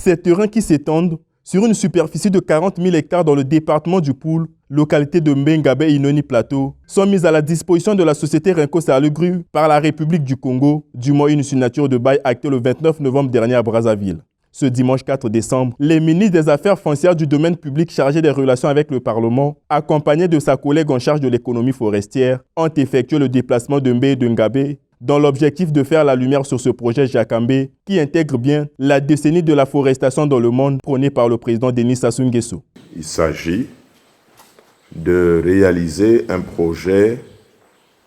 Ces terrains qui s'étendent sur une superficie de 40 000 hectares dans le département du Poul, localité de Mbengabe et Inoni Plateau, sont mis à la disposition de la société Renco Saarlugru par la République du Congo, du moins une signature de bail actée le 29 novembre dernier à Brazzaville. Ce dimanche 4 décembre, les ministres des Affaires foncières du domaine public chargés des relations avec le Parlement, accompagnés de sa collègue en charge de l'économie forestière, ont effectué le déplacement de Mbe et de Ngabe dans l'objectif de faire la lumière sur ce projet Jacambé qui intègre bien la décennie de la forestation dans le monde prônée par le président Denis Sassou Nguesso. Il s'agit de réaliser un projet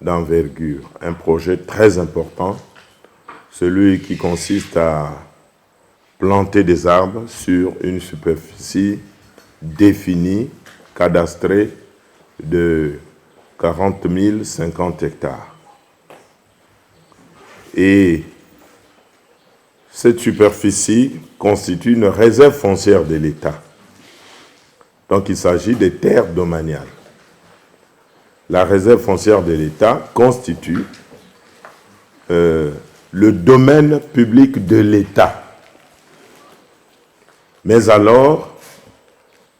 d'envergure, un projet très important, celui qui consiste à planter des arbres sur une superficie définie, cadastrée de 40 050 hectares. Et cette superficie constitue une réserve foncière de l'État. Donc il s'agit des terres domaniales. La réserve foncière de l'État constitue le domaine public de l'État. Mais alors,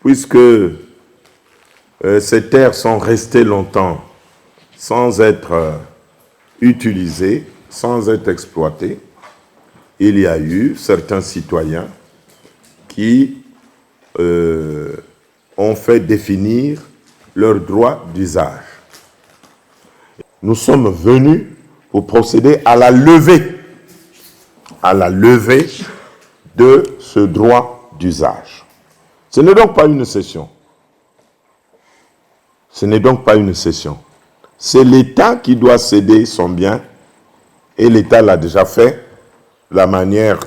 puisque ces terres sont restées longtemps sans être utilisées, sans être exploitées, il y a eu certains citoyens qui ont fait définir leurs droits d'usage. Nous sommes venus pour procéder à la levée de ce droit d'usage. Ce n'est donc pas une cession. Ce n'est donc pas une cession. C'est l'État qui doit céder son bien et l'État l'a déjà fait de la manière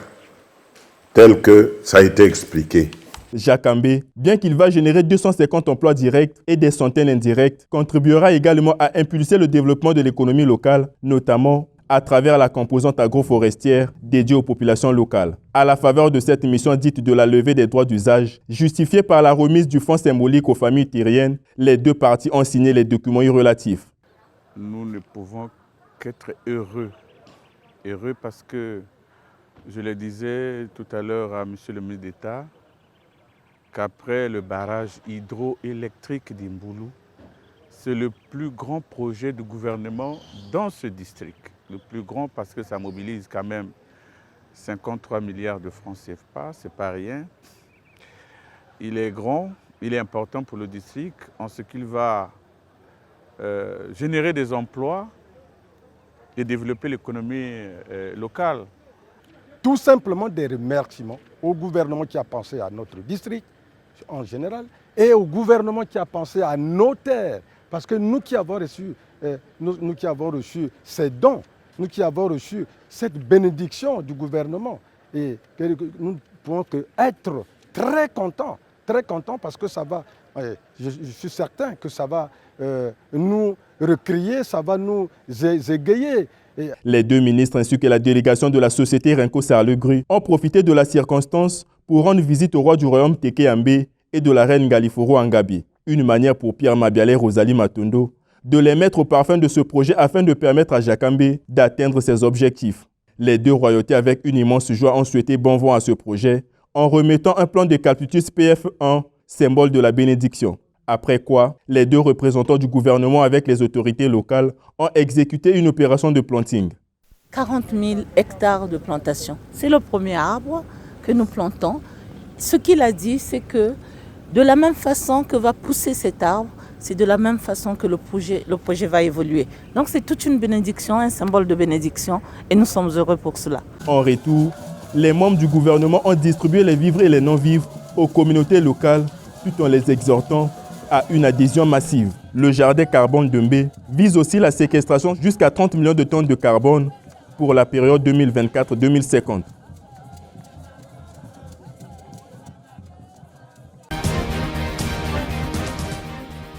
telle que ça a été expliqué. Jacambé, bien qu'il va générer 250 emplois directs et des centaines indirects, contribuera également à impulser le développement de l'économie locale, notamment à travers la composante agroforestière dédiée aux populations locales. À la faveur de cette mission dite de la levée des droits d'usage, justifiée par la remise du fonds symbolique aux familles terriennes, les deux parties ont signé les documents y relatifs. Nous ne pouvons qu'être heureux. Heureux parce que, je le disais tout à l'heure à M. le ministre d'État, qu'après le barrage hydroélectrique d'Imboulou, c'est le plus grand projet du gouvernement dans ce district. Le plus grand parce que ça mobilise quand même 53 milliards de francs CFA, c'est pas rien. Il est grand, il est important pour le district en ce qu'il va générer des emplois et développer l'économie locale. Tout simplement des remerciements au gouvernement qui a pensé à notre district en général et au gouvernement qui a pensé à nos terres. Parce que nous qui avons reçu, ces dons, nous qui avons reçu cette bénédiction du gouvernement, et que nous ne pouvons qu'être très contents parce que ça va, je suis certain que ça va nous recrier, ça va nous égayer. Les deux ministres ainsi que la délégation de la société Renco Saarlugru ont profité de la circonstance pour rendre visite au roi du royaume Teke Ambé et de la reine Galiforo Angabi. Une manière pour Pierre Mabiala et Rosalie Matondo de les mettre au parfum de ce projet afin de permettre à Jacambé d'atteindre ses objectifs. Les deux royautés avec une immense joie ont souhaité bon vent à ce projet en remettant un plan de calputus PF1, symbole de la bénédiction. Après quoi, les deux représentants du gouvernement avec les autorités locales ont exécuté une opération de planting. 40 000 hectares de plantation. C'est le premier arbre que nous plantons. Ce qu'il a dit, c'est que de la même façon que va pousser cet arbre, c'est de la même façon que le projet va évoluer. Donc c'est toute une bénédiction, un symbole de bénédiction, et nous sommes heureux pour cela. En retour, les membres du gouvernement ont distribué les vivres et les non-vivres aux communautés locales, tout en les exhortant à une adhésion massive. Le jardin carbone de Mbe vise aussi la séquestration jusqu'à 30 millions de tonnes de carbone pour la période 2024-2050.